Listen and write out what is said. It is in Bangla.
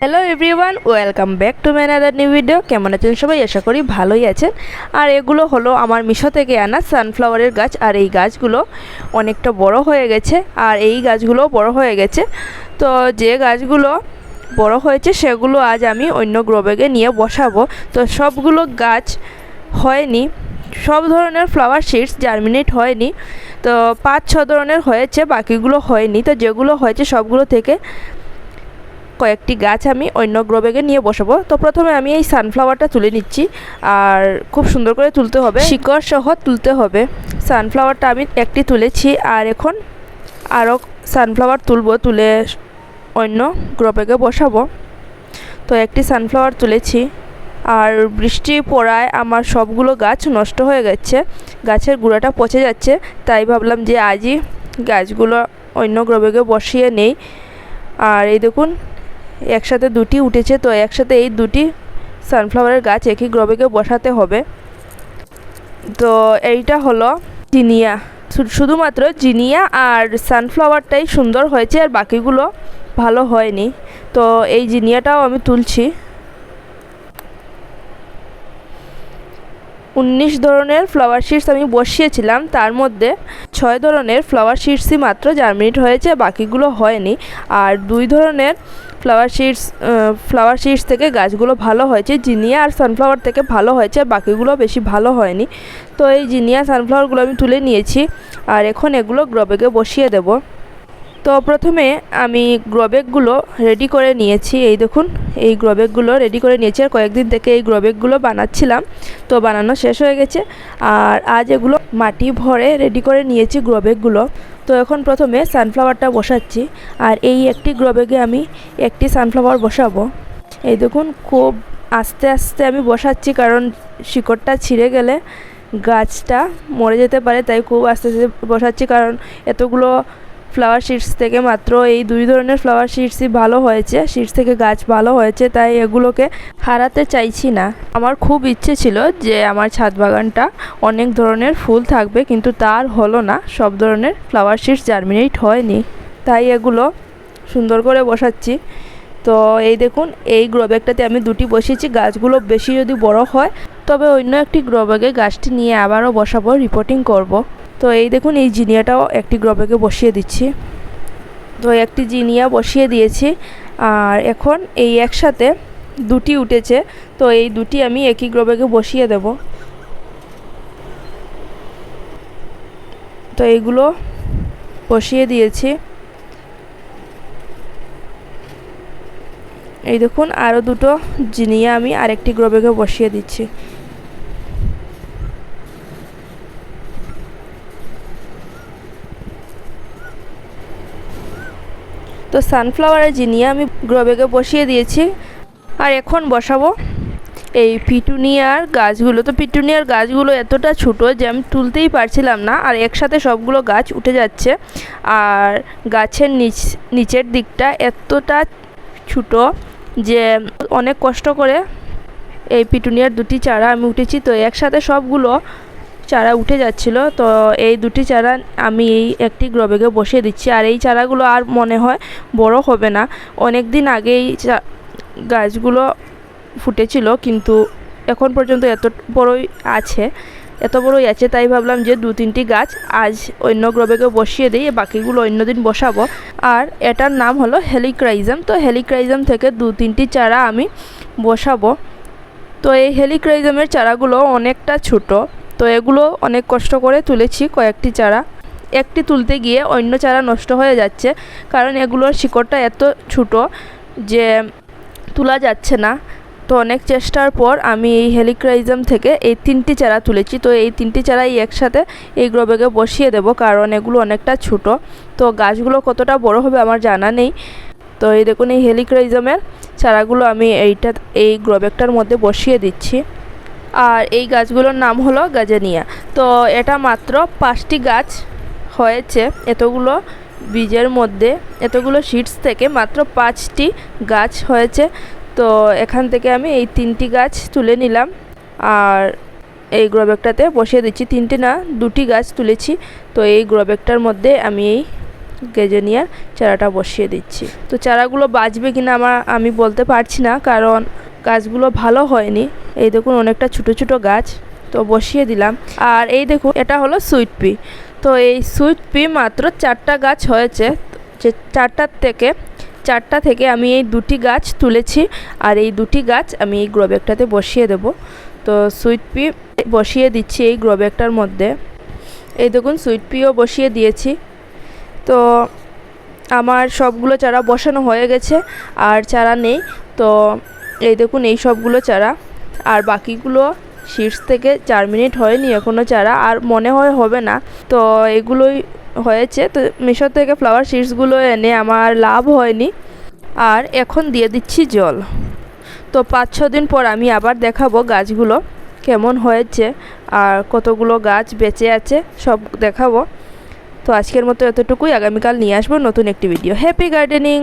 Hello everyone, welcome back to my another new video. কেমন আছেন সবাই? আশা করি ভালোই আছেন। আর এগুলো হলো আমার মিশো থেকে আনা সানফ্লাওয়ারের গাছ। আর এই গাছগুলো অনেকটা বড় হয়ে গেছে, আর এই গাছগুলো বড় হয়ে গেছে। তো যে গাছগুলো বড় হয়েছে সেগুলো আজ আমি অন্য গ্রো ব্যাগে নিয়ে বসাবো। তো সবগুলো গাছ হয়নি, সব ধরনের ফ্লাওয়ার সিডস জার্মিনেট হয়নি। তো 5-6 ধরনের হয়েছে, বাকিগুলো হয়নি। তো যেগুলো হয়েছে সবগুলো থেকে কয়েকটি গাছ আমি অন্য গ্রো ব্যাগে নিয়ে বসাবো। তো প্রথমে আমি এই সানফ্লাওয়ারটা তুলে নিচ্ছি, আর খুব সুন্দর করে তুলতে হবে, শিকড় সহ তুলতে হবে। সানফ্লাওয়ারটা আমি একটি তুলেছি, আর এখন আরও সানফ্লাওয়ার তুলে অন্য গ্রো ব্যাগে বসাবো। তো একটি সানফ্লাওয়ার তুলেছি, আর বৃষ্টি পড়ায় আমার সবগুলো গাছ নষ্ট হয়ে গেছে, গাছের গুঁড়াটা পচে যাচ্ছে। তাই ভাবলাম যে আজই গাছগুলো অন্য গ্রো ব্যাগে বসিয়ে নেই। আর এই দেখুন একসাথে দুটি উঠেছে, তো একসাথে এই দুটি সানফ্লাওয়ারের গাছ একই গ্রো ব্যাগে বসাতে হবে। তো এইটা হলো জিনিয়া, শুধুমাত্র জিনিয়া আর সানফ্লাওয়ারটাই সুন্দর হয়েছে, আর বাকিগুলো ভালো হয়নি। তো এই জিনিয়াটাও আমি তুলছি। 19 ধরনের ফ্লাওয়ার সিডস আমি বসিয়েছিলাম, তার মধ্যে 6 ধরনের ফ্লাওয়ার সিডসই মাত্র জার্মিনেট হয়েছে, বাকিগুলো হয়নি। আর 2 ধরনের ফ্লাওয়ার সিডস থেকে গাছগুলো ভালো হয়েছে, জিনিয়া আর সানফ্লাওয়ার থেকে ভালো হয়েছে, বাকিগুলো বেশি ভালো হয়নি। তো এই জিনিয়া সানফ্লাওয়ারগুলো আমি তুলে নিয়েছি, আর এখন এগুলো গ্রো ব্যাগে বসিয়ে দেব। তো প্রথমে আমি গ্রো ব্যাগগুলো রেডি করে নিয়েছি। এই দেখুন এই গ্রো ব্যাগগুলো রেডি করে নিয়েছি, আর কয়েকদিন থেকে এই গ্রো ব্যাগগুলো বানাচ্ছিলাম, তো বানানো শেষ হয়ে গেছে। আর আজ এগুলো মাটি ভরে রেডি করে নিয়েছি গ্রো ব্যাগগুলো। তো এখন প্রথমে সানফ্লাওয়ারটা বসাচ্ছি, আর এই একটি গ্রো ব্যাগে আমি একটি সানফ্লাওয়ার বসাবো। এই দেখুন খুব আস্তে আস্তে আমি বসাচ্ছি, কারণ শিকড়টা ছিঁড়ে গেলে গাছটা মরে যেতে পারে, তাই খুব আস্তে আস্তে বসাচ্ছি। কারণ এতগুলো ফ্লাওয়ার সিডস থেকে মাত্র এই 2 ধরনের ফ্লাওয়ার সিডসই ভালো হয়েছে, সিডস থেকে গাছ ভালো হয়েছে, তাই এগুলোকে হারাতে চাইছি না। আমার খুব ইচ্ছে ছিল যে আমার ছাদ বাগানটা অনেক ধরনের ফুল থাকবে, কিন্তু তার হলো না, সব ধরনের ফ্লাওয়ার সিডস জার্মিনেট হয়নি, তাই এগুলো সুন্দর করে বসাচ্ছি। তো এই দেখুন এই গ্রো ব্যাগটাতে আমি 2টি বসিয়েছি। গাছগুলো বেশি যদি বড় হয় তবে অন্য একটি গ্রো ব্যাগে গাছটি নিয়ে আবারও বসাবো, রিপোর্টিং করব। তো এই দেখুন এই জিনিয়াটাও একটি গ্রো ব্যাগে বসিয়ে দিচ্ছি। তো একটি জিনিয়া বসিয়ে দিয়েছি, আর এখন এই একসাথে 2টি উঠেছে, তো এই 2টি আমি একই গ্রো ব্যাগে বসিয়ে দেব। তো এইগুলো বসিয়ে দিয়েছি। এই দেখুন আরও 2টো জিনিয়া আমি আরেকটি গ্রো ব্যাগে বসিয়ে দিচ্ছি। তো সানফ্লাওয়ারের জিনিয়া আমি গ্রো ব্যাগে বসিয়ে দিয়েছি, আর এখন বসাবো এই পিটুনিয়ার গাছগুলো। তো পিটুনিয়ার গাছগুলো এতটা ছোটো যে আমি তুলতেই পারছিলাম না, আর একসাথে সবগুলো গাছ উঠে যাচ্ছে, আর গাছের নিচের দিকটা এতটা ছোটো যে অনেক কষ্ট করে এই পিটুনিয়ার 2টি চারা আমি উঠেছি। তো একসাথে সবগুলো চারা উঠে যাচ্ছিল, তো এই 2টি চারা আমি এই একটি গ্রো ব্যাগে বসিয়ে দিচ্ছি। আর এই চারাগুলো আর মনে হয় বড় হবে না। অনেক দিন আগেই গাছগুলো ফুটেছিল, কিন্তু এখন পর্যন্ত এত বড়ই আছে, তাই ভাবলাম যে 2-3টি গাছ আজ অন্য গ্রো ব্যাগে বসিয়ে দিই, বাকিগুলো অন্য দিন বসাবো। আর এটার নাম হলো হেলিক্রাইজাম। তো হেলিক্রাইজাম থেকে 2-3টি চারা আমি বসাবো। তো এই হেলিক্রাইজামের চারাগুলো অনেকটা ছোটো, তো এগুলো অনেক কষ্ট করে তুলেছি কয়েকটি চারা। একটি তুলতে গিয়ে অন্য চারা নষ্ট হয়ে যাচ্ছে, কারণ এগুলোর শিকড়টা এত ছোটো যে তোলা যাচ্ছে না। তো অনেক চেষ্টার পর আমি এই হেলিক্রাইজাম থেকে এই 3টি চারা তুলেছি। তো এই 3টি চারাই একসাথে এই গ্রো ব্যাগে বসিয়ে দেব, কারণ এগুলো অনেকটা ছোটো। তো গাছগুলো কতটা বড় হবে আমার জানা নেই। তো এই দেখুন এই হেলিক্রাইজামের চারাগুলো আমি এই গ্রো ব্যাগটার মধ্যে বসিয়ে দিচ্ছি। আর এই গাছগুলোর নাম হলো গাজেনিয়া। তো এটা মাত্র 5টি গাছ হয়েছে, এতগুলো বীজের মধ্যে, এতগুলো সিডস থেকে মাত্র 5টি গাছ হয়েছে। তো এখান থেকে আমি এই 3টি গাছ তুলে নিলাম, আর এই গ্রো ব্যাগটাতে বসিয়ে দিচ্ছি। 3টি না 2টি গাছ তুলেছি। তো এই গ্রো ব্যাগটার মধ্যে আমি এই গেজেনিয়ার চারাটা বসিয়ে দিচ্ছি। তো চারাগুলো বাঁচবে কিনা আমি বলতে পারছি না, কারণ গাছগুলো ভালো হয়নি। এই দেখুন অনেকটা ছোটো ছোটো গাছ, তো বসিয়ে দিলাম। আর এই দেখুন এটা হলো সুইট পি। তো এই সুইট পি মাত্র 4টা গাছ হয়েছে, যে 4টা থেকে আমি এই 2টি গাছ তুলেছি, আর এই 2টি গাছ আমি এই গ্রো ব্যাগটাতে বসিয়ে দেব। তো সুইট পি বসিয়ে দিচ্ছি এই গ্রো ব্যাগটার মধ্যে। এই দেখুন সুইট পিও বসিয়ে দিয়েছি। তো আমার সবগুলো চারা বসানো হয়ে গেছে, আর চারা নেই। তো এই দেখুন এই সবগুলো চারা, আর বাকিগুলো সিডস থেকে জার্মিনেট হয়নি এখনও চারা, আর মনে হয় হবে না। তো এগুলোই হয়েছে। তো মিশো থেকে ফ্লাওয়ার সিডসগুলো এনে আমার লাভ হয়নি। আর এখন দিয়ে দিচ্ছি জল। তো 5-6 দিন পর আমি আবার দেখাবো গাছগুলো কেমন হয়েছে আর কতগুলো গাছ বেঁচে আছে, সব দেখাবো। তো আজকের মতো এতটুকুই। আগামীকাল নিয়ে আসবো নতুন একটি ভিডিও। Happy gardening.